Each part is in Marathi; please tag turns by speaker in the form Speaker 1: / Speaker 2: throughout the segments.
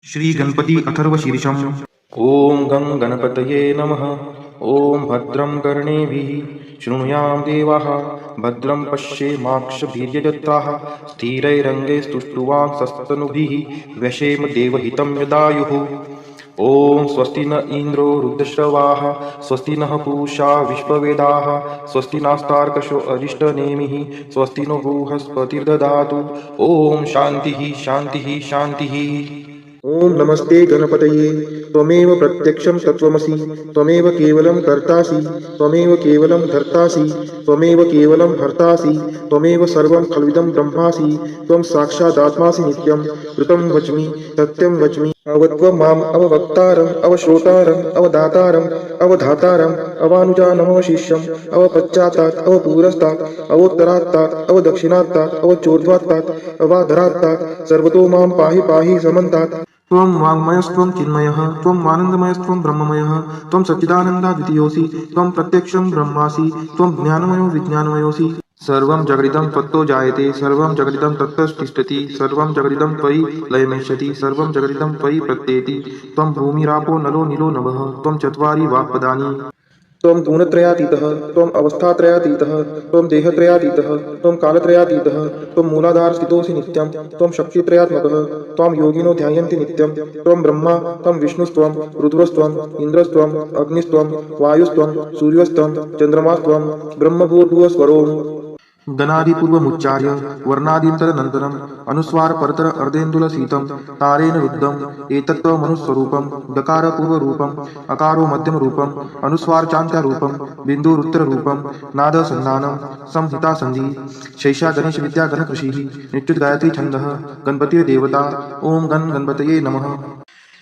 Speaker 1: श्री गणपती अथर्वशीर्षम्।
Speaker 2: ॐ गं गणपतये नमः। ॐ भद्रं कर्णेभिः शृणुयाम देवाः, भद्रं पश्येमाक्षभिर्यजत्राः, स्थिरैरङ्गैस्तुष्टुवांसस्तनूभिः व्यशेम देवहितं यदायुः। ॐ स्वस्ति न इन्द्रो रुद्रश्रवाः, स्वस्ति नः पूषा विश्ववेदाः, स्वस्ति नास्तार्कशो अरिष्टनेमिः, स्वस्ति नो बृहस्पतिर्दधातु। ॐ शान्तिः शान्तिः शान्तिः।
Speaker 3: ओम नमस्ते गणपतये। त्वमेव प्रत्यक्षं तत्त्वमसि, त्वमेव केवलं कर्तासि, त्वमेव केवलं धर्तासि, त्वमेव केवलं हर्तासि, त्वमेव सर्वं खल्विदं ब्रह्मासि, त्वं साक्षादात्मासि नित्यं। ऋतं वच्मि सत्यं वच्मि, अवत्वं माम् अववक्तारम् अवश्रोतारम् अवदातारम् अवधातारम् अवानुजानमवशिष्यम् अवपश्चात्तात् अवपुरस्तात् अवोत्तरात्तात् अवदक्षिणात्तात् अवचोर्ध्वात्तात् अवाधरात्तात् सर्वतो मां पाहि पाहि समन्तात्।
Speaker 1: त्वं वाङ्मयस्त्वं चिन्मयः, त्वं आनन्दमयस्त्वं ब्रह्ममयः, त्वं सच्चिदानन्दाद्वितीयोऽसि, त्वं प्रत्यक्षं ब्रह्मासि, त्वं ज्ञानमयो विज्ञानमयोऽसि। सर्वं जगदिदं त्वत्तो जायते, सर्वं जगदिदं तत्तस्तिष्ठति, सर्वं जगदिदं त्वयि लयमेष्यति, सर्वं जगदिदं त्वयि प्रत्येति। त्वं भूमिरापो नलो नीलो नभः, त्वं चत्वारि वाक्पदानि।
Speaker 3: त्वं गुणत्रयातीतः, त्वम् अवस्थात्रयातीतः, त्वं देहत्रयातीतः, त्वं कालत्रयातीतः, त्वं मूलाधारस्थितोऽसि नित्यं, त्वं शक्तित्रयात्मकः, त्वां योगिनो ध्यायन्ति नित्यं। त्वं ब्रह्मा, त्वं विष्णुस्त्वं, रुद्रस्त्वं, इन्द्रस्त्वं, अग्निस्त्वं, वायुस्त्वं, सूर्यस्त्वं, चन्द्रमास्त्वं, ब्रह्मभूर्भुवस्वरोम्।
Speaker 1: गणादिपूर्वमुच्चार्य वर्णादीन् तदनन्तरम् अनुस्वार परतर अर्धेन्दुलसीतं तारेण रुद्धम् एतत्त्वमनुस्वरूपं। दकारपूर्वरूपम्, अकारो मध्यमरूपम्, अनुस्वारचान्त्यारूपं, बिन्दुरुत्तररूपं, नादसन्धानं, संहितासन्धि। शैषा गणेशविद्या गणकृषिः, नित्युद्गायत्री छन्दः, गणपतिर्देवता। ॐ गणपतये नमः।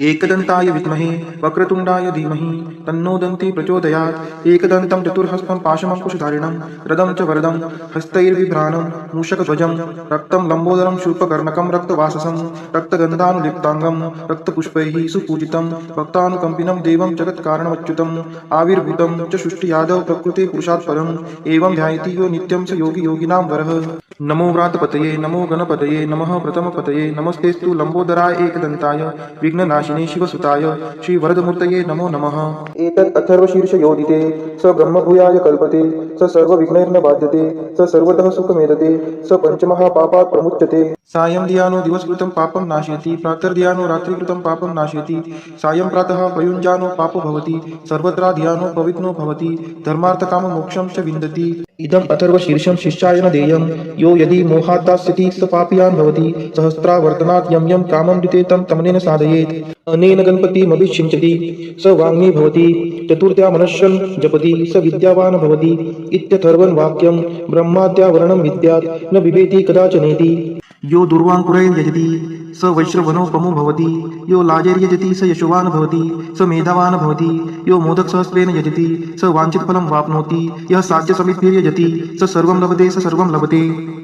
Speaker 1: एकदन्ताय विद्महे वक्रतुण्डाय धीमहि तन्नो दन्ती प्रचोदयात्। एकदन्तं चतुर्हस्तं पाशमङ्कुशधारिणं रदं च वरदं हस्तैर्बिभ्राणं मूषकध्वजं रक्तं लम्बोदरं शूर्पकर्णकं रक्तवाससं रक्तगन्धानुलिप्ताङ्गं रक्तपुष्पैः सुपूजितं भक्तानुकम्पिनं देवं जगत्कारणमच्युतम् आविर्भूतं च सृष्टियादौ प्रकृते पुरुषात् परम् एवं ध्यायति यो नित्यं स योगी योगिनां वरः। नमो व्रातपतये नमो गणपतये नमः प्रथमपतये नमस्तेस्तु लम्बोदराय एकदन्ताय विघ्ननाशिने शिवसुताय श्रीवरदमूर्तये नमो नमः।
Speaker 3: एतत् अथर्वशीर्षयोदिते स ब्रह्मभूयाय कल्पते, स सर्वविघ्नैर्न बाध्यते, स सर्वतः सुखमेधते, स पञ्चमहापापात् प्रमुच्यते।
Speaker 1: सायं धियानो दिवसकृतं पापं नाशयति, प्रातर्धियानो रात्रिकृतं पापं नाशयति, सायं प्रातः प्रयुञ्जानो पापो भवति, सर्वत्र धियानो पवित्रो भवति, धर्मार्थकाममोक्षं च विन्दति।
Speaker 3: इदम् अथर्वशीर्षं शिष्याय न देयं, यो यदि मोहात् दास्यति स पापीयान् भवति, सहस्रावर्तनात् यं यं कामं दिते तं तमनेन साधयेत्। अनेन गणपतिमभिषिञ्चति स वाङ्मी भवति, चतुर्थ्या मनश्शं जपति स विद्यावान् भवति इत्यथर्वं वाक्यं। ब्रह्माद्यावरणं विद्यात् न बिभेति कदाचनेति।
Speaker 1: यो दुर्वाङ्कुरैर्यजति स वैश्रवणोपमो भवति, यो लाजैर्यजति स यशोवान् भवति, स मेधावान् भवति, यो मोदकसहस्रेण यजति स वाञ्छितफलं वाप्नोति, यः साध्यसमिद्भिर्यजति स सर्वं लभते स सर्वं लभते।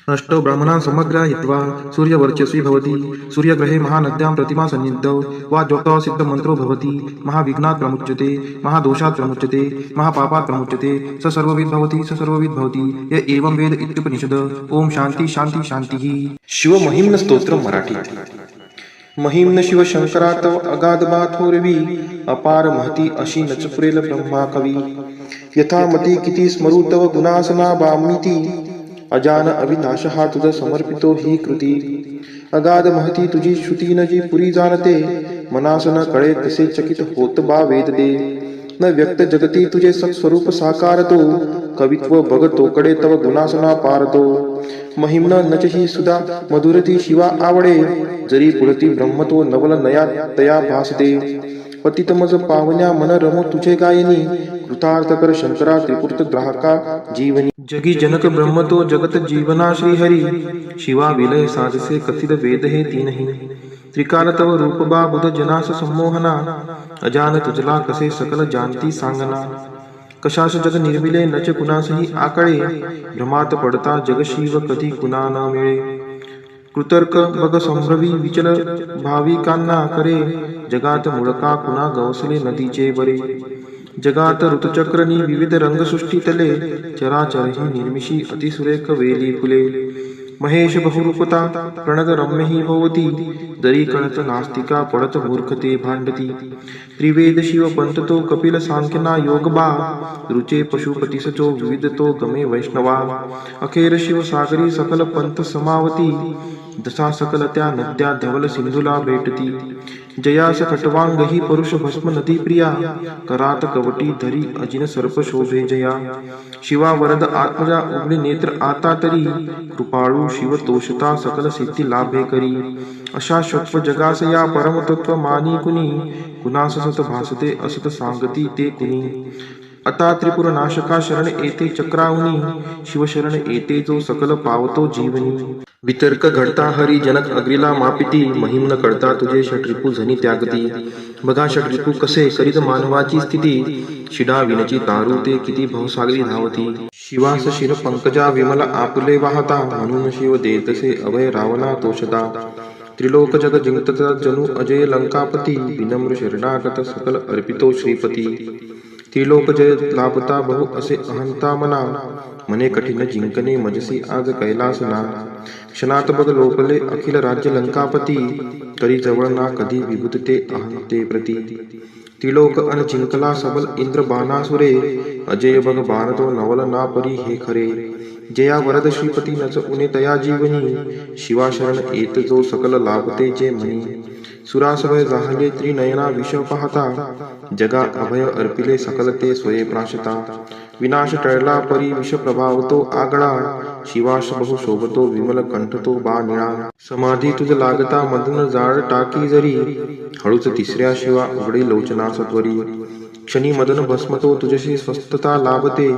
Speaker 1: अष्टौ ब्राह्मणान् समग्राहित्वा सूर्यवर्चस्वी भवति, सूर्यग्रहे महानद्यां प्रतिमा सन्निधौ वा ज्योतौ सिद्धमन्त्रो भवति, महाविघ्नात् प्रमुच्यते, महादोषात् प्रमुच्यते, महापापात् प्रमुच्यते, स सर्वविद् भवति स सर्वविद् भवति य एवं वेद इत्युपनिषद। ओम शांती शांती शांतिः।
Speaker 2: शिवमहिम्न स्तोत्र मराठी। महिम्न शिवशंकरा तव अगाध माथोरवी, अपार महती अशी नचपुरेल ब्रह्मा कवी। यथामती किती स्मरू तव गुणासना बामिती, अजान अविनाशहा तुझ समर्पितो ही कृती। अगाध महती तुझी श्रुती न जी पुरी जाणते, मनास न कळे तसे चकित होत बा वेद दे। न व्यक्त जगती तुझे सत्स्वरूप साकारतो, कवित्व बघतोकडे तव गुणासना पारतो। महिम्न नचही सुधा मधुरती शिवा आवडे, जरी पुढती ब्रह्मतो नवल नया तया भासते। पतितमज पावन्या मन रमो तुझे गायनी, कृतार्थ कर शंकरा त्रिपुर्त ग्राहका जीवनी।
Speaker 1: जगी जनक ब्रह्मतो जगत जीवना श्रीहरी, शिवा विलय साधसे कथित वेद हे तीनही। त्रिकाल तव रूप बा बुध जनास संमोहना, अजान तुझला कसे सकल जानती सांगना। कशास जग निर्मिले नच कुणासही आकळे, भ्रमात पडता जग शिव कधी कुणा न मिळे। कृतर्क बग संभ्रवी विचल भाविकांना करे, जगात मुळका कुणा गवसले नदीचे बरे। जगात ऋतुचक्रनी विविध रंगसृष्टी तले, चराचर ही निर्मिशी अतिसुरेख वेली फुले।
Speaker 2: महेश बहुरूपता प्रणत रम्य ही भवती जरी कळत नास्तिका पडत मूर्खते भांडती त्रिवेद शिव पंत तो कपिल सांख्यना योग बा रुचे पशुपती सचो विविध तो गमे वैष्णवा अखेर शिव सागरी सकल पंथ समावती दसा सकल त्या नद्या धवल सिंधूला भेटती जयास खटवांग ही परुष भस्म नदी प्रिया करात कवटी धरी अजिन सर्प शोभे जया शिवा वरद आत्मजा उघडे नेत्र आता तरी कृपाळू शिव तोषता सकल सिद्धी लाभे करी अशा शत्व जगास या परमतत्व मानी कुणी कुणास सत भासते असत सांगती ते कुणी आता त्रिपुर नाशका शरण येते चक्रावनी शिवशरण येते जो सकल पावतो जीवनी वितर्क घडता हरी जनक अग्रीला मापिती महिम न कळता तुझे षटरिपू झनी त्यागती बघा षटरिपू कसे करीत मानवाची स्थिती शिडा विनची तारू ते किती भवसागरी धावती शिवास शिर पंकजा विमल आपले वाहता म्हणून शिव देतसे अभय रावणा तोषदा त्रिलोक जग जिंकता जणू अजय लंकापती विनम्र शरणागत सकल अर्पितो श्रीपती त्रिलोक जय लाभता बहु असे अहंता मना मने कठीण जिंकणे मजसी आज कैलास ना क्षणात बघ लोकले अखिल राज्य लंकापती तरी जवळ ना कधी विभूतते अहंते प्रती त्रिलोक अन जिंकला सबल इंद्र बाणासुरे अजय बघ बाण तो नवल ना परी हे खरे जया वरद श्रीपती नच उने तया जीवनी शिवा शरण येत जो सकल लाभते जे म्हणी सुरासवय जाहले त्रिनयना विष पाहता जगा अभय अर्पिले सकल ते स्वये प्राशता विनाश टळला परी विष प्रभावतो आगळा शिवाश बहु शोभतो विमल कंठतो बा निळा समाधी तुझ लागता मदन जाळ टाकी जरी हळूच तिसऱ्या शिवा उघडे लोचना सत्वरी क्षणी मदन भस्मतो तुझशी स्वस्थता लाभते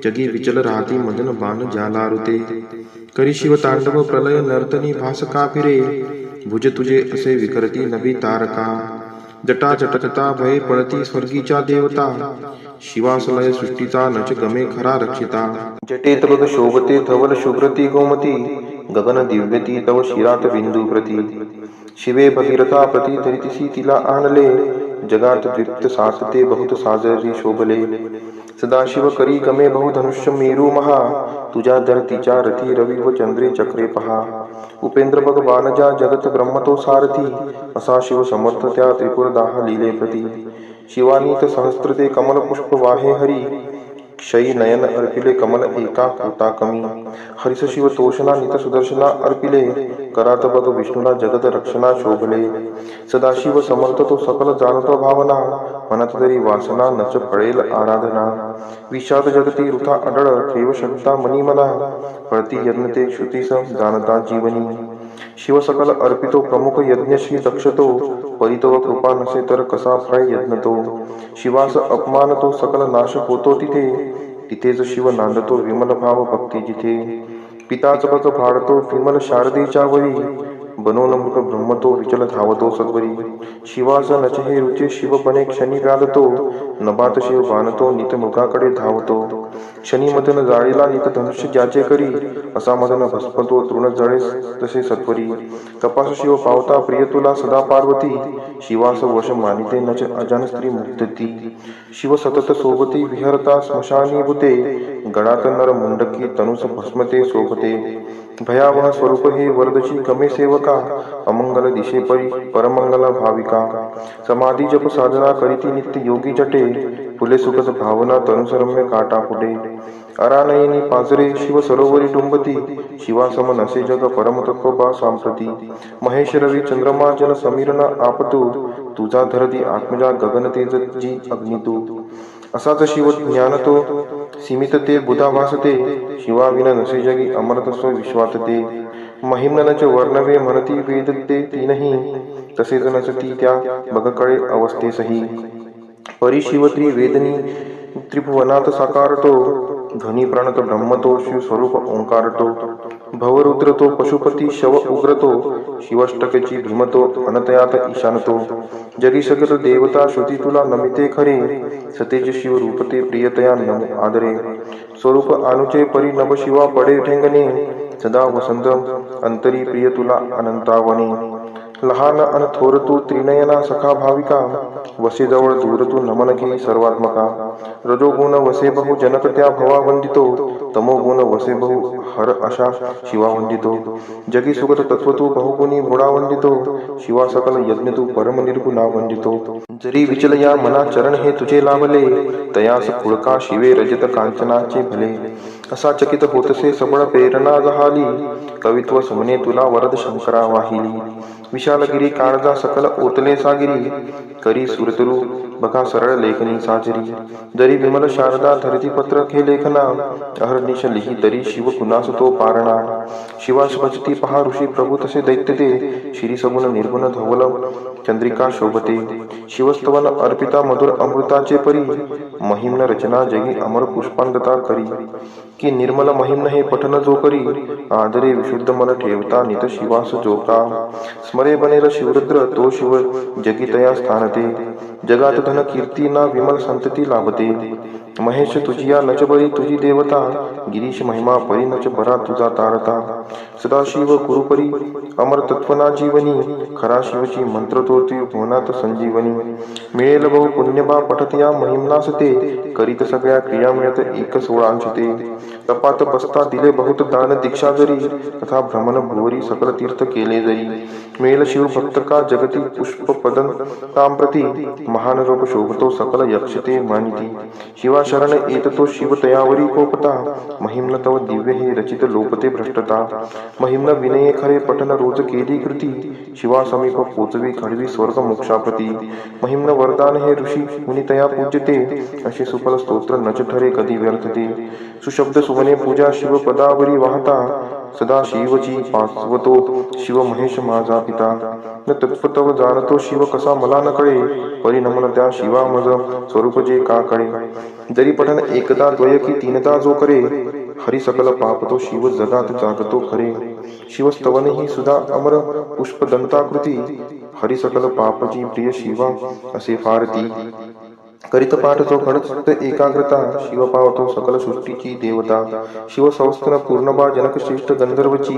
Speaker 2: जगी विचल राहती मदन बाण जालारुते करी शिव तांडव प्रलय नर्तनी भासका फिरे भुज तुझे असे विकरती नभी तारका जटा जटकता भये पळती स्वर्गीच्या देवता शिवासलय सृष्टीचा नच गमे खरा रक्षिता जटेत बघ शोभते धवल शुभ्रती गोमती गगन दिव्यती तव शिरात बिंदू प्रती शिवे भगीरथा प्रती धरितिसी तिला आणले जगात द्विप्त सासते बहुत साजरी शोभले सदाशिव करी गमे बहुधनुष्य मेरू महा तुझ्या धरतीच्या रथी रवी व चंद्रे चक्रे पहा उपेंद्र बघ बाणजा जगत ब्रह्मतो सारथी असा शिव समर्थ त्या त्रिपुर दाह लीले प्रती शिवानीत सहस्त्रते कमल पुष्प वाहे हरी क्षयी नयन अर्पिले कमल एका होता कमी हरिस शिव तोषणा नित सुदर्शना अर्पिले करात बघ विष्णूला जगत रक्षणा शोभले सदाशिव समर्थ तो सकल जाणतो भावना मनात तरी वासना नच फळेल आराधना विषाद जगती वृथा अडळ ठेव शब्दा मनी मना फळती यज्ञ ते श्रुतीस जाणता जीवनी शिव सकल अर्पितो प्रमुख यज्ञ श्री दक्षतो परितव कृपा नसे तर कसा फळ यज्ञ तो शिवास अपमान तो सकल नाश होतो तिथे तिथेच शिव नांदतो विमल भाव भक्ती जिथे पिताच बघ भाडतो विमल शारदेच्या वरी बनवून मृग ब्रह्मतो विचल धावतो सद्वरी शिवास नचे रुचे शिवपणे क्षणी व्याधतो नभात शिव बाणतो नित मृगाकडे धावतो क्षणी मदन जाळीला नित धनुष्य ज्याचे करी असा मदन भस्मतो तृण जळे तसे सत्वरी तपास शिव पावता प्रिय तुला सदा पार्वती शिवास वश मानिते नच अजान स्त्री मुक्तती शिव सतत सोबती विहरता स्मशानी भूते गळात नर मुंडकी तनुस भस्मते शोभते भयावह स्वरूप हे वरदची गमे सेवका अमंगल दिशे परी परमंगल भाविका समाधी जप साधना करीती नित्य योगी जटे फुले सुखद भावना तनुसरम्य काटा फुटे अरानयनी पाजरे शिव सरोवरी डुंबती शिवासम नसे जग परमतत्व बा सांप्रती महेश रवी चंद्रमा जन समीरना आपतू तुझा धरती आत्मजा गगन तेज जी अग्नितू असाच शिव ज्ञान तो सीमित ते बुधा भासते शिवा विना नसे जगी अमरतस्व विश्वात ते महिम्नच वर्णवे म्हणती वेद ते तीनही तसेच नसती त्या बगकळे अवस्थेसही परिशिवत्री वेदनी त्रिभुवनात साकारतो ध्वनी प्रणत ब्रह्मतो शिव स्वरूप ओंकारतो भवरुद्र तो पशुपती शव उग्रतो शिवष्टकची भीमतो अनतयात ईशानतो जगी सकल देवता श्रुती तुला नमिते खरे सतेज शिव रूपते प्रियतया नम आदरे स्वरूप अनुचे परी नभ शिवा पडे ठेंगणे सदा वसंत अंतरी प्रिय तुला अनंतावने लहान अन थोर तू त्रिनयना सखा भाविका वसे जवळ दूर तू नमन घे सर्वात्मका रजोगुण वसे बहु जनक त्या भवा वंदितो तमोगुण वसे बहु हर अशा शिवा वंदितो जगी सुगत तत्व तू बहुगुणी मृडा वंदितो शिवा सकल यज्ञ तू परम निर्गुणा वंदितो जरी विचल या मना चरण हे तुझे लाभले तयास कुळका शिवे रजत कांचनाचे भले असा चकित होतसे सबळ प्रेरणा जहाली कवित्व सुमने तुला वरद शंकरा वाहिली विशालगिरी काळजा सकल ओतले सागिरी करी सुरतरू बघा सरळ लेखनी साजरी जरी विमल शारदा धरती पत्र हे लेखना अहर्निश लिही तरी शिव कुणास तो पारणा शिवास भजती पहा ऋषी प्रभू तसे दैत्य ते श्री सगुण निर्गुण धवल चंद्रिका शोभते शिवस्तवन अर्पिता मधुर अमृताचे परी महिम्न रचना जगी अमर पुष्पांगता करी की निर्मल महिम्न हे पठन जो करी आदरे विशुद्ध मन ठेवता नित शिवास जोका स्मरे बनेल शिवरुद्र तो शिव जगी तया स्थानते जगात धन कीर्ती ना विमल संतती लाभते महेश तुझिया नच बरी तुझी देवता गिरीश महिमा परी नच बरा तुझा तारता सदाशिव कुरुपरी अमर तत्वना जीवनी खरा शिवची मंत्र तोती भुवनात संजीवनी मिळेल बहु पुण्यबा पठतया महिमनास ते करीत सगळ्या क्रिया मिळत एक सोळांश ते तपात बसता दिले बहुत दान दीक्षा जरी तथा भ्रमण भुवरी सकल तीर्थ केले जरी मिळेल शिव भक्त का जगती पुष्प पदन तांप्रती महान रूप शोभतो सकल यक्षते मानिती शिवा शरण येत तो शिव तयावरी कोपता महिम्न तव दिव्य हे रचित लोपते भ्रष्टता महिम्न विनये खरे पठन रोज केली कृती शिवा समीप पोचवी खडवी स्वर्ग मोक्षाप्रती महिम्न वरदान हे ऋषी मुनी तया पूज्यते असे सुफल स्तोत्र नच ठरे कधी व्यर्थते सुशब्द सुवने पूजा शिव पदावरी वाहता सदा शिवची पाचवतो शिव महेश माझा पिता न तत्पतव जाणतो शिव कसा मला न कळे परिणमन त्या शिवा मज स्वरूप जे का कळे जरी पठन एकदा द्वय की तीनदा जो करे हरी सकल पाप तो शिव जगात जागतो खरे शिवस्तवन ही सुधा अमर पुष्प दंताकृती हरी सकल पापची प्रिय शिवा असे फारती करीत पाठ तो घडत एकाग्रता शिव पावतो सकल सृष्टीची देवता शिव संस्थन पूर्णबा जनक श्रेष्ठ गंधर्वची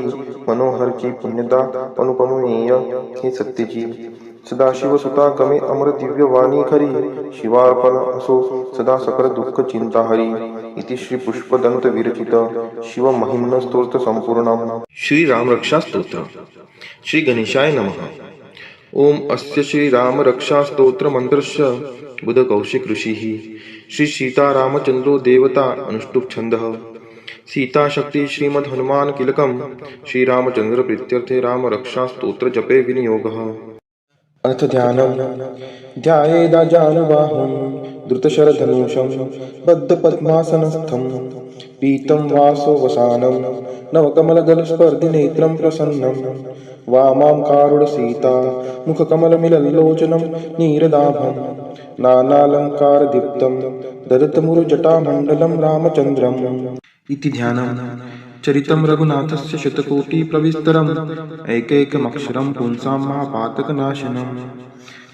Speaker 2: मनोहरची पुण्यता अनुपमेय हे सत्यची सदाशिव सुता गमे अमर दिव्य वाणी खरी शिवार्पण असो सदा सकल दुःख चिंता हरी इति श्री पुष्पदंत विरचित शिव महिम्न स्तोत्र संपूर्णम
Speaker 3: श्री राम रक्षा स्तोत्र श्री गणेशाय नमः ओम अस्य श्री राम रक्षा स्तोत्र मंत्रस्य बुध कौशिक ऋषिः श्री सीता रामचंद्रो देवता अनुष्टुप छंदः सीता शक्ति श्रीमद् हनुमान किलकम श्री रामचंद्र प्रीत्यर्थे राम रक्षा स्तोत्र जपे विनियोगः
Speaker 2: अर्थ ध्यानम ध्यायेदाजानुबाहुं द्रुतशरधनुषं बद्धपद्मासनस्थं पीतं वासो वसानं नवकमलदलस्पर्धिनेत्रं प्रसन्नं वामां कारुणसीता मुखकमलमिलल्लोचनं नीरदाभं नानालङ्कारदीप्तं ददतमुरुजटामण्डलं रामचन्द्रम्
Speaker 3: इति ध्यानम् चरितं रघुनाथस्य शतकोटिप्रविस्तरम् एकैकमक्षरं पुंसां महापातकनाशनम्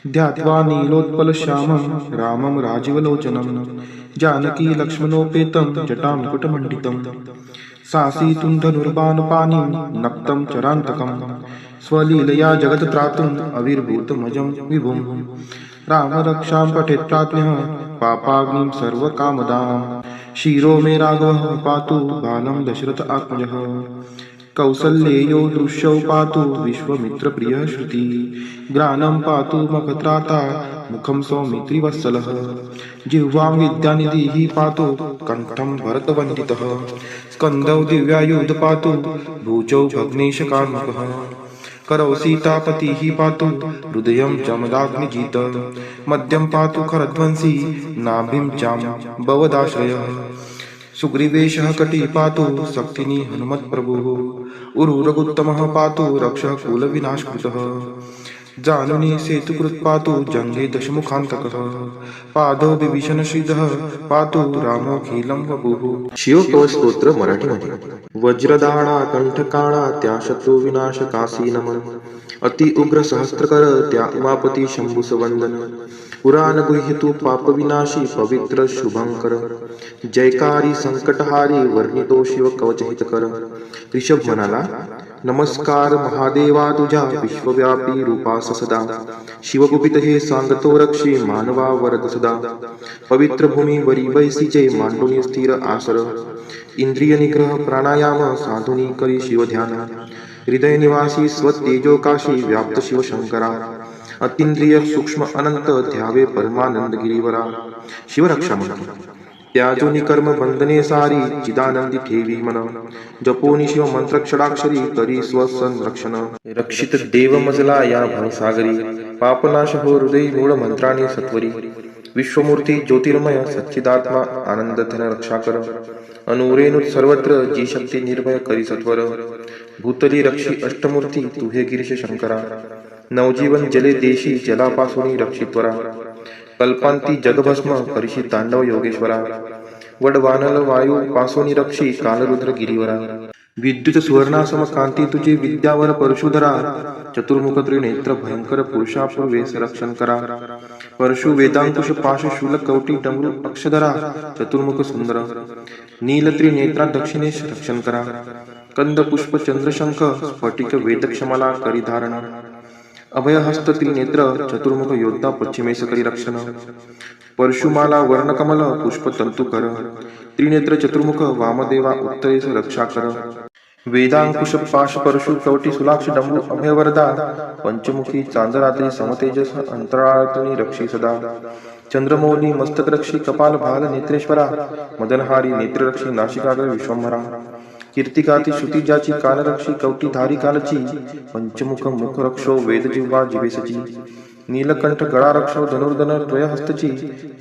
Speaker 3: ध्यात्वा नीलोत्पलश्यामं रामं राजीवलोचनं जानकी लक्ष्मणोपेतं जटामुकुटमण्डितं सासीतुं धनुर्बाणपाणिं नक्तं चरान्तकं स्वलीलया जगत्त्रातुम् अविर्भूतमजं विभुं राम रक्षां पठेत् प्राज्ञः पापाग्निं सर्वकामदाम् शिरो मे राघवः पातु बालं दशरथ आत्मजः कौसल्येयो दृश्यौ पातु विश्वमित्रप्रियः श्रुति ग्रानं पातु मखत्राता मुखं सौमित्रिवत्सलः जिह्वां विद्यानिधिः पातु कण्ठं भरतवन्दितः स्कन्धौ दिव्यायुध पातु भुजौ भग्नेशकार्मुकः करौ सीतापतिः पातु हृदयं जमदाग्निजित मध्यं पातु खरध्वंसी नाभिं जाम्बवदाश्रयः सुग्रीवेशः कटी पातु शक्तिनी हनुमत्प्रभुः उरुरगुत्तमः पातु रक्षः कुलविनाशकृतः जानुनी सेतुकृत् पातु जङ्गे दशमुखान्तकः पादौ विभीषणश्रीधः पातु रामोऽखिलं वपुः
Speaker 2: शिवकवच स्तोत्र मराठीमध्ये वज्रदाणा कंठकाणा त्या शत्रु विनाश काशी नमन अति उग्र सहस्त्रकर त्या उमापती शंभुस वंदन पुराण गुह्यतु पाप विनाशी पवित्र शुभंकर जयकारी संकटहारी वर्णितो शिव कवच हितकर ऋषभ म्हणाला नमस्कार महादेवा तुझ्या विश्वव्यापी रूपास सदा शिवगुपित हे सांगतो रक्षी मानवा वरद सदा पवित्र भूमी वरी बैसीचे मांडून स्थिर आसर इंद्रिय निग्रह प्राणायाम साधुनी करी शिवध्यान हृदय निवासी स्वतेजोकाशी व्याप्त शिवशंकरा अतींद्रिय सूक्ष्म अनंत ध्यावे परमानंद गिरीवरा शिवरक्षा म्हणते त्याजोनी कर्म बंधने सारी चिदानंदी ठेवी मन जपोनी शिव मंत्र क्षडाक्षरी करी स्वसंरक्षण रक्षित देव मजला या भवसागरी पापनाश हो हृदय मूळ मंत्राने सत्वरी विश्वमूर्ती ज्योतिर्मय सच्चिदात्मा आनंद धन रक्षा कर अनुरेणुत सर्वत्र जी शक्ती निर्भय करी सत्वर भूतली रक्षी अष्टमूर्ती तू हे गिरीश शंकरा नवजीवन जले देशी जलापासून रक्षित्वरा कल्पांती जगभस्म करिशी तांडव योगेश्वरा वडवानल वायू पासोनी रक्षी कालरुद्र गिरीवरा विद्युत सुवर्णासम कांती तुझे विद्यावर परशुधरा चतुर्मुख त्रिनेत्र भयंकर पुरुषापूर्वेस रक्षण करा परशु वेदांकुश पाश शूल कवटी डमरू अक्षधरा चतुर्मुख सुंदर नील त्रिनेत्रा दक्षिणेश रक्षण करा कंद पुष्प चंद्रशंख स्फटिक वेदक्षमला करी धारण अभयहस्त त्रिनेत्र चतुर्मुख योद्धा पश्चिमेश करी रक्षण परशुमाला वर्णकमल पुष्प तंतुकर त्रिनेत्र चतुर्मुख वामदेवा उत्तरेश रक्षा कर वेदांकुश पाश परशु कवटी सुलाक्ष डमरू अभयवरदा पंचमुखी चांदरात्री समतेजस अंतराळतुनी रक्षी सदा चंद्रमौली मस्तक रक्षी कपाल भाल नेत्रेश्वरा मदनहारी नेत्ररक्षी नाशिकाग्र विश्वंभरा कीर्तिकाती श्रुती ज्याची कालरक्षी कवटी धारी कालची पंचमुख मुख रक्षो वेदजिह्वा जिवेसची नीलकंठ गळा रक्षो धनुर्धन द्वयहस्तची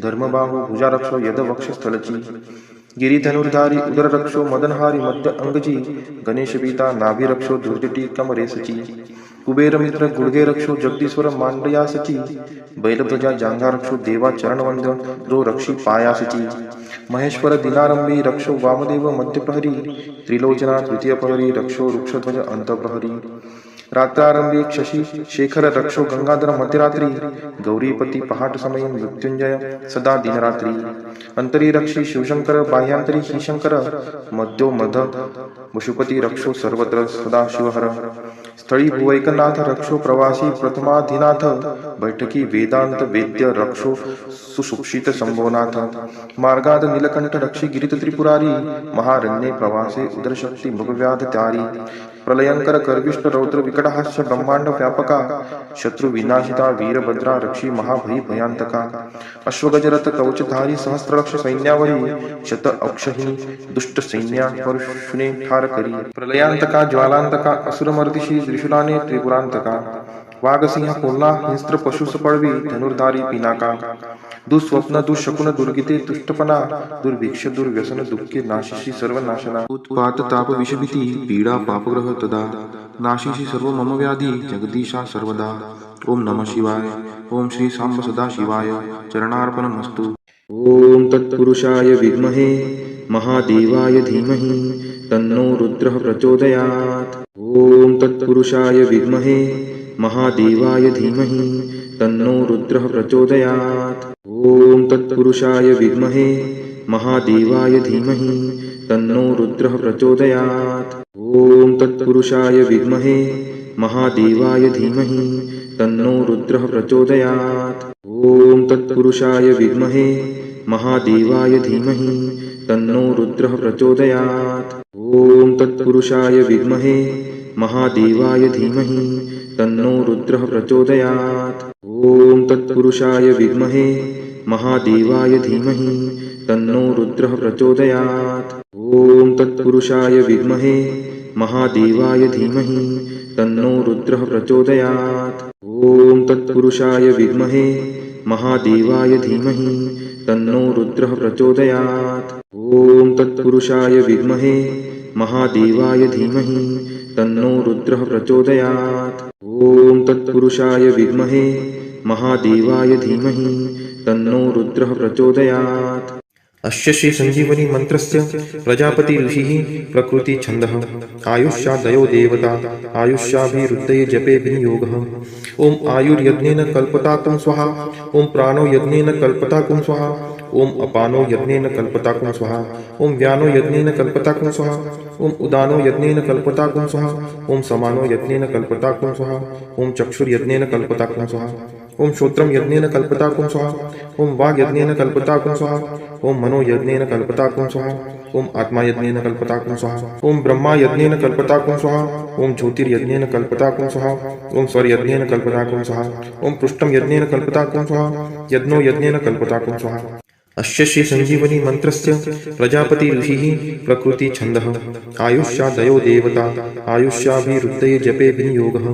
Speaker 2: धर्मबाहू भुजा रक्षो यद वक्षस्थलची गिरिधनुर्धारी उदर रक्षो मदनहारी मध्य अंगची गणेशपीता नाभी रक्षो दुर्जटी कमरेसची कुबेर मित्र गुडगे रक्षो जगदीश्वर मांडयासची बैलध्वजा जांघा रक्षो देवा चरणवंद जो रक्षी पायासची महेश्वर दिनारंभी रक्षो वामदेव मध्यप्रहरी त्रिलोचना तृतीय प्रहरी रक्षो वृक्षध्वज अंतप्रहरी रात्रारंभी शशी शेखर रक्षो गंगाधर मध्यरात्री गौरीपती पहाट समय मृत्युंजय सदा दिनरात्री अंतरी रक्षी शिवशंकर बाह्यांतरी ही शंकर मध्यो मध वशुपती रक्षो सर्वत्र सदा शिवहर स्थळी भुवैकनाथ रक्षो प्रवासी प्रथमाधिनाथ बैठकी वेदांत वेद्य रक्षो सुसुक्षित संभवनाथ मार्गाद नीलकंठ रक्षी गिरित त्रिपुरारी महारण्ये प्रवासे उदरशक्ती मृगव्याध त्यारी प्रलयंकर कर्विष्ट रौद्र विकटहास्य ब्रह्मांड व्यापका शत्रु विनाशिता वीरभद्रा रक्षी महाभयी भयांतका अश्वगजरथ कवचधारी सहस्त्रलक्ष सैन्यावरी शत अक्षहिनी दुष्ट सैन्या परशुने ठार करी प्रलयांतका ज्वालांतका असुरमर्दिशी त्रिशूलाने त्रिपुरांतका वाघसिंह कोल्हा हिंस्त्र पशुस पळवी धनुर्धारी पिनाका दुःस्वप्न दुःशकुन दुर्गिते तुष्टपणा दुर्भिक्ष दुर्व्यसन दुःखे नाशिशी सर्व नाशना
Speaker 1: उत्पात ताप विषभीती पीडा पापग्रह तदा नाशिशी सर्व मम व्याधी जगदीशा सर्वदा ओम नमः शिवाय ओम श्री सांब सदा शिवाय चरणार्पणमस्तु
Speaker 3: ओम तत्पुरुषाय विद्महे महादेवाय धीमहि तन्नो रुद्रः प्रचोदयात् ओम तत्पुरुषाय विद्महे महादेवाय धीमहि तन्नो रुद्रः प्रचोदयात् ओम तत्पुरुषाय विद्महे महादेवाय धीमहि तन्नो रुद्रः प्रचोदयात् ओम तत्पुरुषाय विद्महे महादेवाय धीमहि तन्नो रुद्रः प्रचोदयात् ओम तत्पुरुषाय विद्महे महादेवाय धीमहि तन्नो रुद्रः प्रचोदयात् ओम तत्पुरुषाय विद्महे महादेवाय धीमहि तन्नो रुद्रः प्रचोदयात् ओम तत्पुरुषाय विद्महे महादेवाय धीमहि तन्नो रुद्रः प्रचोदयात् ओम तत्पुरुषाय विद्महे महादेवाय धीमहि तन्नो रुद्रः प्रचोदयात् ओम तत्पुरुषाय विद्महे महादेवाय धीमहि तन्नो रुद्रः प्रचोदयात् ओम तत्पुरुषाय विद्महे महादेवाय धीमहि तन्नो रुद्रः प्रचोदयात् ओम तत्पुरुषाय विद्महे महादेवाय धीमहि तन्नो रुद्रः प्रचोदयात्
Speaker 2: अस्य श्री संजीवनी मंत्रस्य प्रजापति ऋषिः प्रकृति छन्दः आयुष्यादयो देवता आयुष्याभिरुद्धये जपे विनियोगः ओम आयुर्यज्ञेन कल्पताकुं स्वाहा ओम प्राणो यज्ञेन कल्पताकुं स्वाहा ओम अपानो यज्ञेन कल्पताकुं स्वाहा ओम व्यानो यज्ञेन कल्पताकुं स्वाहा ओम उदानो यज्ञेन कल्पताकुं स्वाहा ओम समानो यज्ञेन कल्पताकुं स्वाहा ओम चक्षुर्यज्ञेन कल्पताकुं स्वाहा ओम श्रोत्रम यज्ञेन कल्पताकुं स्वाहा ओम वाग्यज्ञेन कल्पताकुं स्वाहा ओम मनो यज्ञेन कल्पताकुं स्वाहा ओम आत्मा यज्ञेन कल्पताकुं स्वाहा ओम ब्रह्मा यज्ञेन कल्पताकुं स्वाहा ओम ज्योतिर्यज्ञेन कल्पताकुं स्वाहा ओम स्वर्यज्ञेन कल्पताकुं स्वाहा ओम पृष्ठम यज्ञेन कल्पताकुं स्वाहा यज्ञो यज्ञेन कल्पताकुं स्वाहा अस्य श्री संजीवनी मंत्रस्य प्रजापति ऋषिः प्रकृति छन्दः आयुष्यादयो देवता आयुष्याभिरुद्धये जपे विनियोगः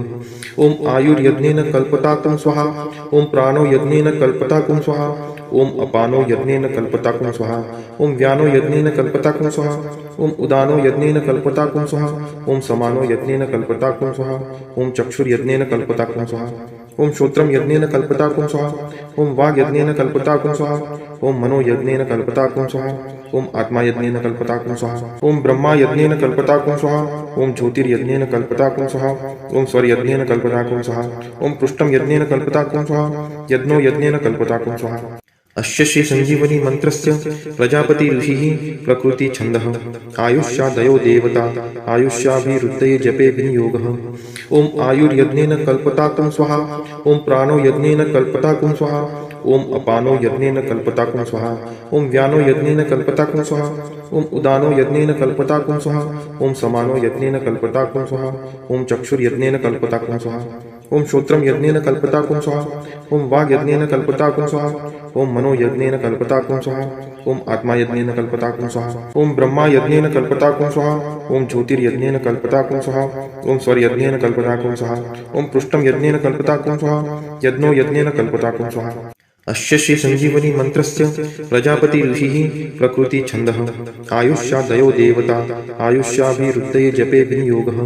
Speaker 2: ओम आयुर्यज्ञेन कल्पताकुं स्वाहा ओम प्राणो यज्ञेन कल्पताकुं स्वाहा ओम अपानो यज्ञेन कल्पताकुं स्वाहा ओम व्यानो यज्ञेन कल्पताकुं स्वाहा ओम उदानो यज्ञेन कल्पताकुं स्वाहा ओम समानो यज्ञेन कल्पताकुं स्वाहा ओम चक्षुर्यज्ञेन कल्पताकुं स्वाहा ओम श्रोत्रम यज्ञेन कल्पताकुं स्वाहा ओम वाग् यज्ञेन कल्पताकुं स्वाहा ओम मनो यज्ञेन कल्पताकुं स्वाहा ओम आत्मा यज्ञेन कल्पताकुं स्वाहा ओम ब्रह्मा यज्ञेन कल्पताकुं स्वाहा ओम ज्योतिर्यज्ञेन कल्पताकुं स्वाहा ओम स्वर्यज्ञेन कल्पताकुं स्वाहा ओम पृष्ठम यज्ञेन कल्पताकुं स्वाहा यज्ञो यज्ञेन कल्पताकुं स्वाहा अस्य श्री संजीवनी मंत्रस्य प्रजापति ऋषिः प्रकृति छन्दः आयुष्यादयो देवता आयुष्याभिरुद्धये जपे विनियोगः ओम आयुर्यज्ञेन कल्पताकुं स्वाहा ओम प्राणो यज्ञेन कल्पताकुं स्वाहा ओम अपानो यज्ञेन कल्पताकुं स्वाहा ओम व्यानो यज्ञेन कल्पताकुं स्वाहा ओम उदानो यज्ञेन कल्पताकुं स्वाहा ओम समानो यज्ञेन कल्पताकुं स्वाहा ओम चक्षुर्यज्ञेन कल्पताकुं स्वाहा ओम श्रोत्रम यज्ञेन कल्पताकुं स्वाहा ओम वाग् यज्ञेन कल्पताकुं स्वाहा ओम मनो यज्ञेन कल्पताकुं स्वाहा ओम आत्मा यज्ञेन कल्पताकुं स्वाहा ओम ब्रह्मा यज्ञेन कल्पताकुं स्वाहा ओम ज्योतिर्यज्ञेन कल्पताकुं स्वाहा ओम स्वर्यज्ञेन कल्पताकुं स्वाहा ओम पृष्ठम यज्ञेन कल्पताकुं स्वाहा यज्ञो यज्ञेन कल्पताकुं स्वाहा अस्य श्री संजीवनी मंत्रस्य प्रजापति ऋषिः प्रकृति छन्दः आयुष्यादयो देवता आयुष्याभिरुद्धये जपे विनियोगः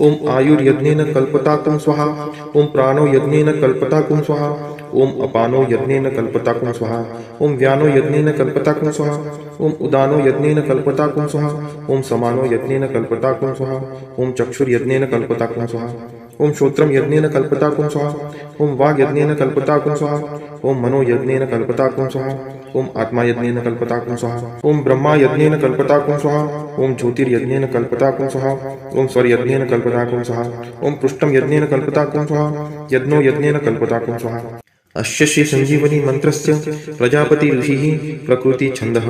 Speaker 2: ओम आयुर्यज्ञेन कल्पताकुं स्वाहा ओम प्राणो यज्ञेन कल्पताकुं स्वाहा ओम अपानो यज्ञेन कल्पताकुं स्वाहा ओम व्यानो यज्ञेन कल्पताकुं स्वाहा ओम उदानो यज्ञेन कल्पताकुं स्वाहा ओम समानो यज्ञेन कल्पताकुं स्वाहा ओम चक्षुर्यज्ञेन कल्पताकुं स्वाहा ओम श्रोत्रम यज्ञेन कल्पताकुं स्वाहा ओम वाग् यज्ञेन कल्पताकुं स्वाहा ओम मनो यज्ञेन कल्पताकुं स्वाहा ओम आत्मा यज्ञेन कल्पताकुं स्वाहा ओम ब्रह्मा यज्ञेन कल्पताकुं स्वाहा ओम ज्योतिर्यज्ञेन कल्पताकुं स्वाहा ओम स्वर्यज्ञेन कल्पताकुं स्वाहा ओम पृष्ठम यज्ञेन कल्पताकुं स्वाहा यज्ञो यज्ञेन कल्पताकुं स्वाहा अस्य श्री संजीवनी मंत्रस्य प्रजापति ऋषिः प्रकृति छन्दः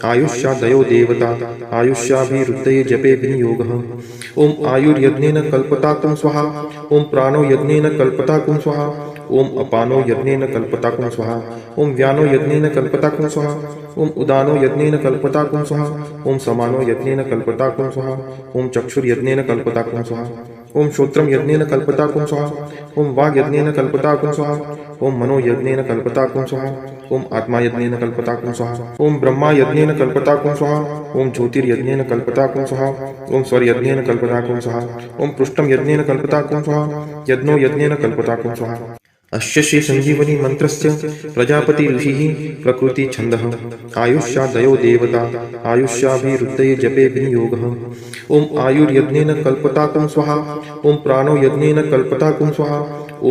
Speaker 2: आयुष्यादयो देवता आयुष्याभिरुद्धये जपे विनियोगः ओम आयुर्यज्ञेन कल्पताकुं स्वाहा ओम प्राणो यज्ञेन कल्पताकुं स्वाहा ओम अपानो यज्ञेन कल्पताकुं स्वाहा ओम व्यानो यज्ञेन कल्पताकुं स्वाहा ओम उदानो यज्ञेन कल्पताकुं स्वाहा ओम समानो यज्ञेन कल्पताकुं स्वाहा ओम चक्षुर्यज्ञेन कल्पताकुं स्वाहा ओम श्रोत्रम यज्ञेन कल्पताकुं स्वाहा ओम वाग् यज्ञेन कल्पताकुं स्वाहा ओम मनो यज्ञेन कल्पताकुं स्वाहा ओम आत्मा यज्ञेन कल्पताकुं स्वाहा ओम ब्रह्मा यज्ञेन कल्पताकुं स्वाहा ओम ज्योतिर्यज्ञेन कल्पताकुं स्वाहा ओम स्वर्यज्ञेन कल्पताकुं स्वाहा ओम पृष्ठम यज्ञेन कल्पताकुं स्वाहा यज्ञो यज्ञेन कल्पताकुं स्वाहा अस्य श्री संजीवनी मंत्रस्य प्रजापति ऋषिः प्रकृति छन्दः आयुष्यादयो देवता आयुष्याभिरुद्धये जपे विनियोगः ओम आयुर्यज्ञेन कल्पताकुं स्वाहा ओम प्राणो यज्ञेन कल्पताकुं स्वाहा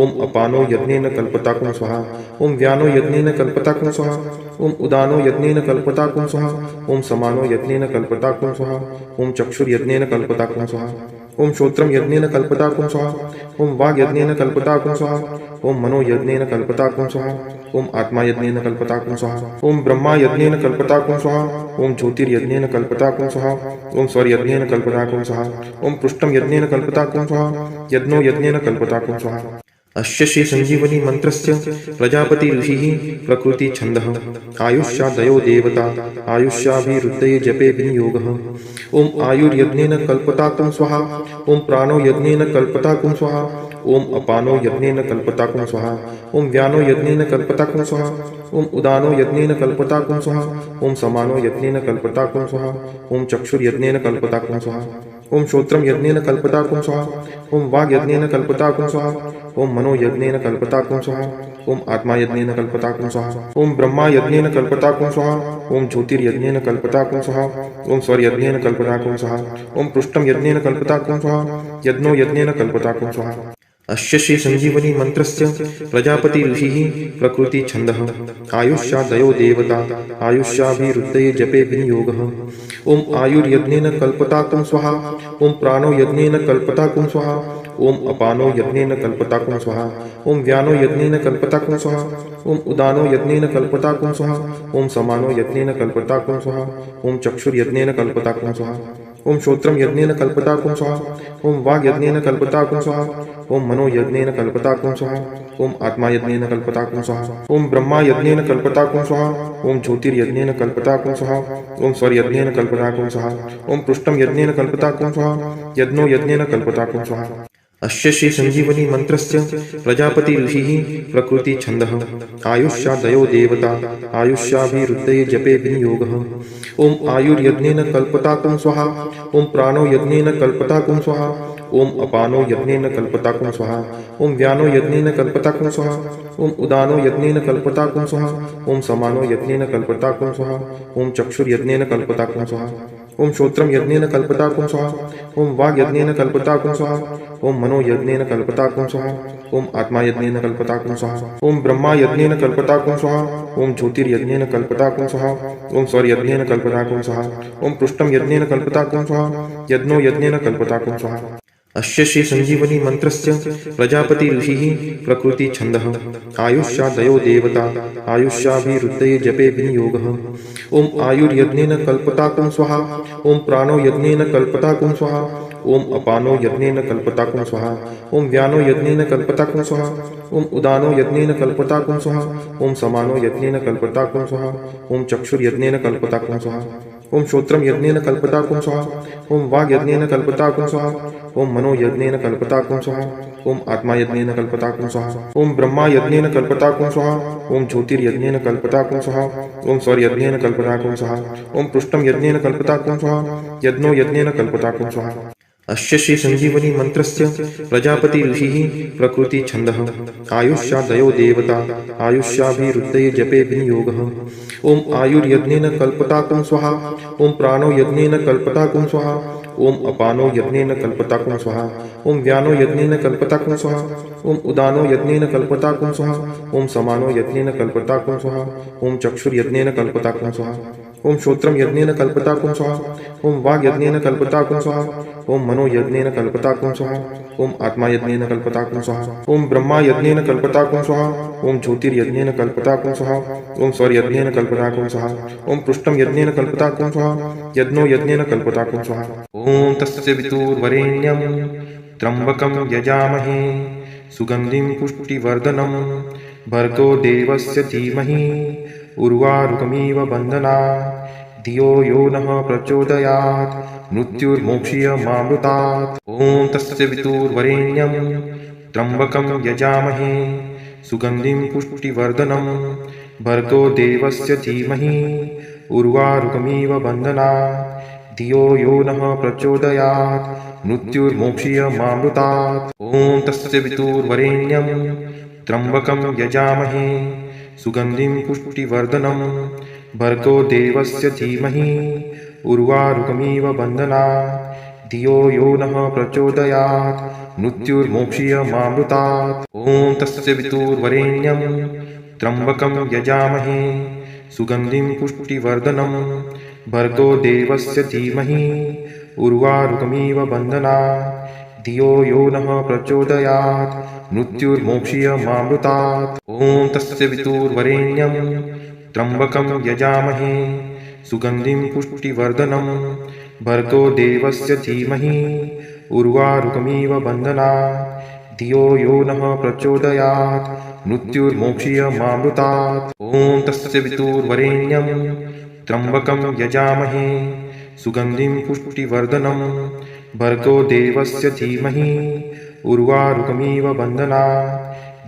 Speaker 2: ओम अपानो यज्ञेन कल्पताकुं स्वाहा ओम व्यानो यज्ञेन कल्पताकुं स्वाहा ओम उदानो यज्ञेन कल्पताकुं स्वाहा ओम समानो यज्ञेन कल्पताकुं स्वाहा ओम चक्षुर्यज्ञेन कल्पताकुं स्वाहा ओम श्रोत्रम यज्ञेन कल्पताकुं स्वाहा ओम वाग् यज्ञेन कल्पताकुं स्वाहा ओम मनो यज्ञेन कल्पताकुं स्वाहा ओम आत्मा यज्ञेन कल्पताकुं स्वाहा ओम ब्रह्मा यज्ञेन कल्पताकुं स्वाहा ओम ज्योतिर्यज्ञेन कल्पताकुं स्वाहा ओम स्वर्यज्ञेन कल्पताकुं स्वाहा ओम पृष्ठम यज्ञेन कल्पताकुं स्वाहा यज्ञो यज्ञेन कल्पताकुं स्वाहा अस्य श्री संजीवनी मंत्रस्य प्रजापति ऋषिः प्रकृति छन्दः आयुष्यादयो देवता आयुष्याभिरुद्धये जपे विनियोगः ओम आयुर्यज्ञेन कल्पताकुं स्वाहा ओम प्राणो यज्ञेन कल्पताकुं स्वाहा ओम अपानो यज्ञेन कल्पताकुं स्वाहा ओम व्यानो यज्ञेन कल्पताकुं स्वाहा ओम उदानो यज्ञेन कल्पताकुं स्वाहा ओम समानो यज्ञेन कल्पताकुं स्वाहा ओम चक्षुर्यज्ञेन कल्पताकुं स्वाहा ओम श्रोत्रम यज्ञेन कल्पताकुं स्वाहा ओम वाग् यज्ञेन कल्पताकुं स्वाहा ओम मनो यज्ञेन कल्पताकुं स्वाहा ओम आत्मा यज्ञेन कल्पताकुं स्वाहा ओम ब्रह्मा यज्ञेन कल्पताकुं स्वाहा ओम ज्योतिर्यज्ञेन कल्पताकुं स्वाहा ओम स्वर्यज्ञेन कल्पताकुं स्वाहा ओम पृष्ठम यज्ञेन कल्पताकुं स्वाहा यज्ञो यज्ञेन कल्पताकुं स्वाहा अस्य श्री संजीवनी मंत्रस्य प्रजापति ऋषिः प्रकृति छन्दः आयुष्यादयो देवता आयुष्याभिरुद्धये जपे विनियोगः ओम आयुर्यज्ञेन कल्पताकुं स्वाहा ओम प्राणो यज्ञेन कल्पताकुं स्वाहा ओम अपानो यज्ञेन कल्पताकुं स्वाहा ओम व्यानो यज्ञेन कल्पताकुं स्वाहा ओम उदानो यज्ञेन कल्पताकुं स्वाहा ओम समानो यज्ञेन कल्पताकुं स्वाहा ओम चक्षुर्यज्ञेन कल्पताकुं स्वाहा ओम श्रोत्रम यज्ञेन कल्पताकुं स्वाहा ओम वाग यज्ञेन कल्पताकुं स्वाहा ओम मनो यज्ञेन कल्पताकुं स्वाहा ओम आत्मा यज्ञेन कल्पताकुं स्वाहा ओम ब्रह्मा यज्ञेन कल्पताकुं स्वाहा ओम ज्योतिर्यज्ञेन कल्पताकुं स्वाहा ओम स्वर यज्ञेन कल्पताकुं स्वाहा ओम पृष्ठम यज्ञेन कल्पताकुं स्वाहा यज्ञो यज्ञेन कल्पताकुं स्वाहा अस्य श्री संजीवनी मंत्रस्य प्रजापति ऋषिः प्रकृति छन्दः आयुष्यादयो देवता आयुष्याभिरुद्धये जपे विनियोगः ओम आयुर्यज्ञेन कल्पताकुं स्वाहा ओम प्राणो यज्ञेन कल्पताकुं स्वाहा ओम अपानो यज्ञेन कल्पताकुं स्वाहा ओम व्यानो यज्ञेन कल्पताकुं स्वाहा ओम उदानो यज्ञेन कल्पताकुं स्वाहा ओम समानो यज्ञेन कल्पताकुं स्वाहा ओम चक्षुर्यज्ञेन कल्पताकुं स्वाहा ओम श्रोत्रम यज्ञेन कल्पताकुं स्वाहा ओम वाग यज्ञेन कल्पताकुं स्वाहा ओम मनो यज्ञेन कल्पताकुं स्वाहा ओम आत्मा यज्ञेन कल्पताकुं स्वाहा ओम ब्रह्मा यज्ञेन कल्पताकुं स्वाहा ओम ज्योतिर्यज्ञेन कल्पताकुं स्वाहा ओम स्वर यज्ञेन कल्पताकुं स्वाहा ओम पृष्ठम यज्ञेन कल्पताकुं स्वाहा यज्ञो यज्ञेन कल्पताकुं स्वाहा अस्य श्री संजीवनी मंत्रस्य प्रजापति ऋषिः प्रकृति छन्दः आयुष्यादयो देवता आयुष्याभिरुद्धये जपे विनियोगः ओम आयुर्यज्ञेन कल्पताकुं स्वाहा ओम प्राणो यज्ञेन कल्पताकुं स्वाहा ओम अपानो यज्ञेन कल्पताकुं स्वाहा ओम व्यानो यज्ञेन कल्पताकुं स्वाहा ओम उदानो यज्ञेन कल्पताकुं स्वाहा ओम समानो यज्ञेन कल्पताकुं स्वाहा ओम चक्षुर्यज्ञेन कल्पताकुं स्वाहा ओम श्रोत्रम यज्ञेन कल्पताकुं स्वाहा ओम वाग यज्ञेन कल्पताकुं स्वाहा ओम मनो यज्ञेन कल्पताकुं स्वाहा ओम आत्मा यज्ञेन कल्पताकुं स्वाहा ओम ब्रह्मा यज्ञेन कल्पताकुं स्वाहा ओम ज्योतिर्यज्ञेन कल्पताकुं स्वाहा ओम स्वर यज्ञेन कल्पताकुं स्वाहा ओम पृष्ठम यज्ञेन कल्पताकुं स्वाहा यज्ञो यज्ञेन कल्पताकुं स्वाहा अस्य श्री संजीवनी मंत्रस्य प्रजापति ऋषिः प्रकृति छन्दः आयुष्यादयो देवता आयुष्याभिरुद्धये जपे विनियोगः ओम आयुर्यज्ञेन कल्पताकुं स्वाहा ओम प्राणो यज्ञेन कल्पताकुं स्वाहा ओम अपानो यज्ञेन कल्पताकुं स्वाहा ओम व्यानो यज्ञेन कल्पताकुं स्वाहा ओम उदानो यज्ञेन कल्पताकुं स्वाहा ओम समानो यज्ञेन कल्पताकुं स्वाहा ओम चक्षुर्यज्ञेन कल्पताकुं स्वाहा ओम श्रोत्रम यज्ञेन कल्पताकुं स्वाहा ओम वाग यज्ञेन कल्पताकुं स्वाहा ओम मनो यज्ञेन कल्पताकुं स्वाहा ओम आत्मा यज्ञेन कल्पताकुं स्वाहा ओम ब्रह्मा यज्ञेन कल्पताकुं स्वाहा ओम ज्योतिर्यज्ञेन कल्पताकुं स्वाहा ओम स्वर यज्ञेन कल्पताकुं स्वाहा ओम पृष्ठम यज्ञेन कल्पताकुं स्वाहा यज्ञो यज्ञेन कल्पताकुं स्वाहा ओम तस्य वितुर्वरेण्यं त्र्यंबकं यजामहे सुगंधिं पुष्टिवर्धनं भर्गो देवस्य धीमहि उर्वारुकमिव बन्धनात् धियो यो नः प्रचोदयात् मृत्युर्मोक्षीयमामृतात् ओम तस्य वितुर्वरेण्यं त्र्यंबकं यजामहे सुगंधिं पुष्टिवर्धनं भर्गो देवस्य धीमहि उर्वारुकमिव बन्धनात् धियो यो नः प्रचोदयात् मृत्युर्मोक्षीयमामृतात् ओम तस्य वितुर्वरेण्यं त्र्यंबकं यजामहे सुगंधिं पुष्टिवर्धनं भर्गो देवस्य धीमहि उर्वारुकमिव बन्धनात् धियो यो नः प्रचोदयात् मृत्युर्मोक्षीयमामृतात् ओम तस्य वितुर्वरेण्यं त्र्यंबकं यजामहे सुगंधिं पुष्टिवर्धनं भर्गो देवस्य धीमहि उर्वारुकमिव बन्धनात् धियो यो नः प्रचोदयात् मृत्युर्मोक्षीयमामृतात् ओम तस्य वितुर्वरेण्यं त्र्यंबकं यजामहे सुगंधिं पुष्टिवर्धनं भर्गो देवस्य धीमहि उर्वारुकमिव बन्धनात् धियो यो नः प्रचोदयात् मृत्युर्मोक्षीयमामृतात् ओम तस्य वितुर्वरेण्यं त्र्यंबकं यजामहे सुगंधिं पुष्टिवर्धनं भर्गो देवस्य धीमहि उर्वारुकमिव बन्धनात्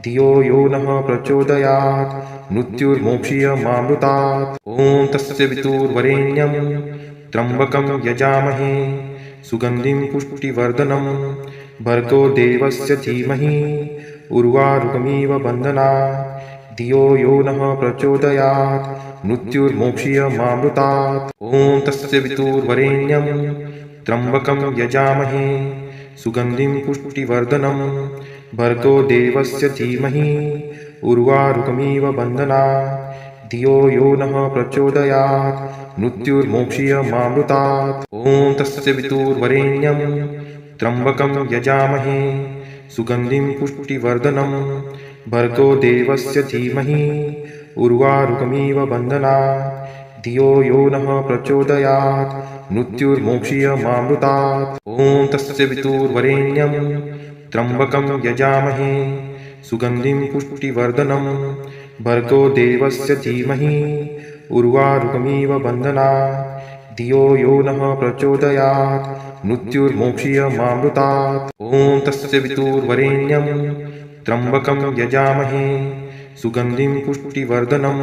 Speaker 2: धियो यो नः प्रचोदयात् मृत्युर्मोक्षीयमामृतात् ओम तस्य वितुर्वरेण्यं त्र्यंबकं यजामहे सुगंधिं पुष्टिवर्धनं भर्गो देवस्य धीमहि उर्वारुकमिव बन्धनात् धियो यो नः प्रचोदयात् मृत्युर्मोक्षीयमामृतात् ओम तस्य वितुर्वरेण्यं त्र्यंबकं यजामहे सुगंधिं पुष्टिवर्धनं भर्गो देवस्य धीमहि उर्वारुकमिव बन्धनात् धियो यो नः प्रचोदयात् मृत्युर्मोक्षीयमामृतात् ओम तस्य वितुर्वरेण्यं त्र्यंबकं यजामहे सुगन्धिं पुष्टिवर्धनं भर्गो देवस्य धीमहि उर्वारुकमिव बन्धनात् धियो यो नः प्रचोदयात् मृत्युर्मोक्षीयमामृतात् ॐ तस्य वितुर्वरेण्यं त्र्यम्बकं यजामहे सुगन्धिं पुष्टिवर्धनं भर्गो देवस्य धीमहि उर्वारुकमिव बन्धनात् धियो यो नः प्रचोदयात् मृत्युर्मोक्षीयमामृतात् ॐ तस्य वितुर्वरेण्यं त्र्यम्बकं यजामहे सुगन्धिं पुष्टिवर्धनं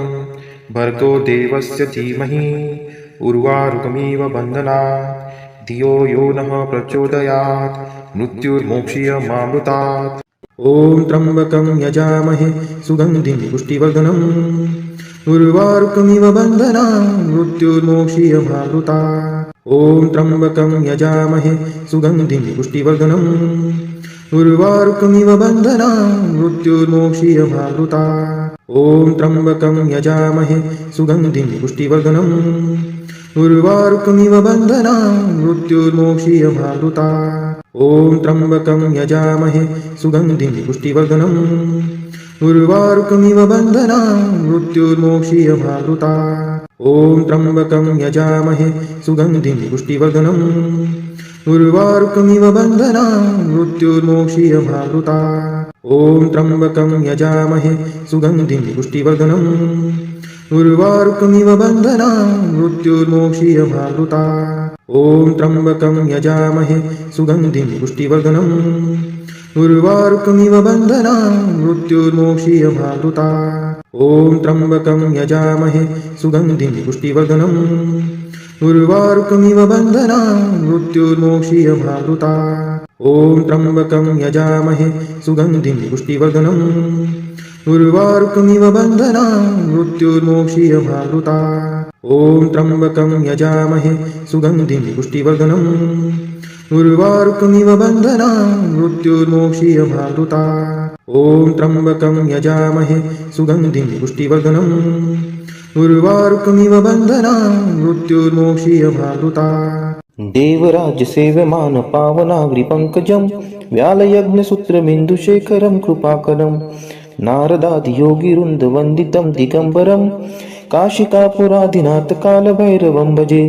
Speaker 2: भर्गो देवस्य धीमहि उर्वारुकमिव बन्धनात् धियो यो नः प्रचोदयात् मृत्युर्मोक्षीयमामृतात्
Speaker 3: ॐ त्र्यम्बकं यजामहे सुगन्धिं पुष्टिवर्धनम् उर्वारुकमिव बन्धनात् मृत्युर्मोक्षीयमामृतात् ॐ त्र्यम्बकं यजामहे सुगन्धिं पुष्टिवर्धनम् उर्वारुकमिव बन्धनात् मृत्युर्मोक्षीयमामृतात् ॐ त्र्यम्बकं यजामहे सुगन्धिं पुष्टिवर्धनम् उर्वारुकमिव बन्धनात् मृत्युर्मोक्षीयमामृतात् ॐ त्र्यम्बकं यजामहे सुगन्धिं पुष्टिवर्धनम् उर्वारुकमिव बन्धनात् मृत्युर्मोक्षीयमामृतात् ॐ त्र्यम्बकं यजामहे सुगन्धिं पुष्टिवर्धनम् उर्वारुकमिव बन्धनात् मृत्युर्मोक्षीयमामृतात् ॐ त्र्यम्बकं यजामहे सुगन्धिं पुष्टिवर्धनम् उर्वारुकमिव बन्धनात् मृत्युर्मोक्षीयमामृतात् ॐ त्र्यम्बकं यजामहे सुगन्धिं पुष्टिवर्धनम् उर्वारुकमिव बन्धनात् मृत्युर्मोक्षीयमामृतात् ॐ त्र्यम्बकं यजामहे सुगन्धिं पुष्टिवर्धनम् उर्वारुकमिव बन्धनात् मृत्युर्मोक्षीयमामृतात् ॐ त्र्यम्बकं यजामहे सुगन्धिं पुष्टिवर्धनम् उर्वारुकमिव बन्धनात् मृत्युर्मोक्षीयमामृतात् ॐ त्र्यम्बकं यजामहे सुगन्धिं पुष्टिवर्धनम् उर्वारुकमिव बन्धनात् मृत्युर्मोक्षीयमामृतात् ॐ त्र्यम्बकं यजामहे सुगन्धिं पुष्टिवर्धनम् उर्वारुकमिव बन्धनात् मृत्युर्मोक्षीयमामृतात्
Speaker 4: देवराजसेव्यमान पावनाग्रिपङ्कजं व्यालयज्ञसूत्रमिन्दुशेखरं कृपाकरं नारदादियोगिवृन्दवन्दितं दिगम्बरं काशिकापुरादिनाथकालभैरवं भजे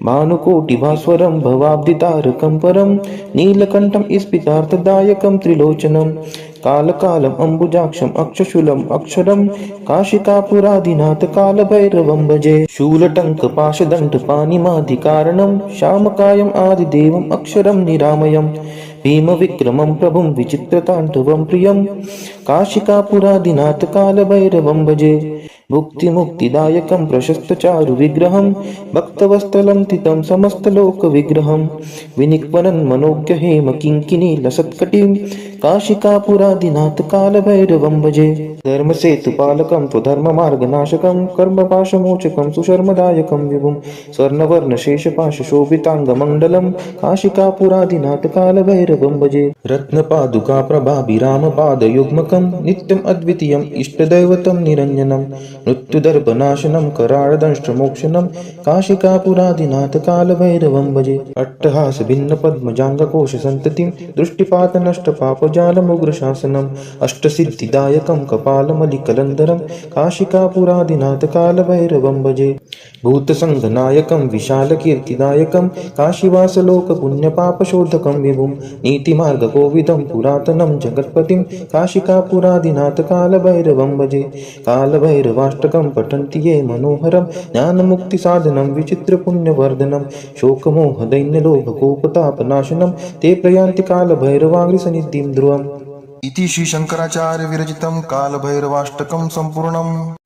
Speaker 4: भानुकोटिभास्वरं भवाब्दितारकं परं नीलकण्ठं स्फितार्थदायकं त्रिलोचनं कालकालम् अम्बुजाक्षम् अक्षशूलम् अक्षरं काशिकापुरादिनाथकालभैरवं भजे शूलटङ्कपाशदण्डपाणिमादिकारणं श्यामकायम् आदिदेवम् अक्षरं निरामयं भीमविक्रमं प्रभुं विचित्रताण्डवं प्रियं काशिकापुरादिनाथकालभैरवं भजे भुक्तिमुक्तिदायकं प्रशस्तचारुविग्रहं भक्तवत्सलं तितं समस्तलोकविग्रहं विनिक्वनं मनोज्ञहेम किङ्किणी लसत्कटिं काशिकापुरादिनाथकालभैरवं भजे धर्मसेतुपालकं त्वधर्ममार्गनाशकं कर्मपाशमोचकं सुशर्मदायकं विभुं स्वर्णवर्णशेषपाशशोभिताङ्गमण्डलं काशिकापुरादिनाथकालभैरवं भजे रत्नपादुकाप्रभाभिरामपादयुग्मकं नित्यम् अद्वितीयम् इष्टदैवतं निरञ्जनं मृत्युदर्पनाशनं कराळदंष्ट्रमोक्षणं काशिकापुरादिनाथकालभैरवं भजे अट्टहासभिन्नपद्मजाङ्गकोशसन्ततिं दृष्टिपातनष्टपापजालमुग्रशासनम् अष्टसिद्धिदायकं कपालमलिकलन्धरं काशिकापुरादिनाथकालभैरवं भजे भूतसङ्घनायकं विशालकीर्तिदायकं काशीवासलोकपुण्यपापशोधकं विभुं नीतिमार्गकोविदं पुरातनं जगत्पतिं काशिकापुरादिनाथकालभैरवं भजे कालभैरवाष्टकं पठन्ति ये मनोहरं ज्ञानमुक्तिसाधनं विचित्रपुण्यवर्धनं शोकमोहदैन्यलोभकोपतापनाशनं ते प्रयान्ति कालभैरवाङ्घ्रिसन्निधिं ध्रुवम्
Speaker 1: इति श्री शंकराचार्य विरचितं कालभैरवाष्टकं सम्पूर्णम्।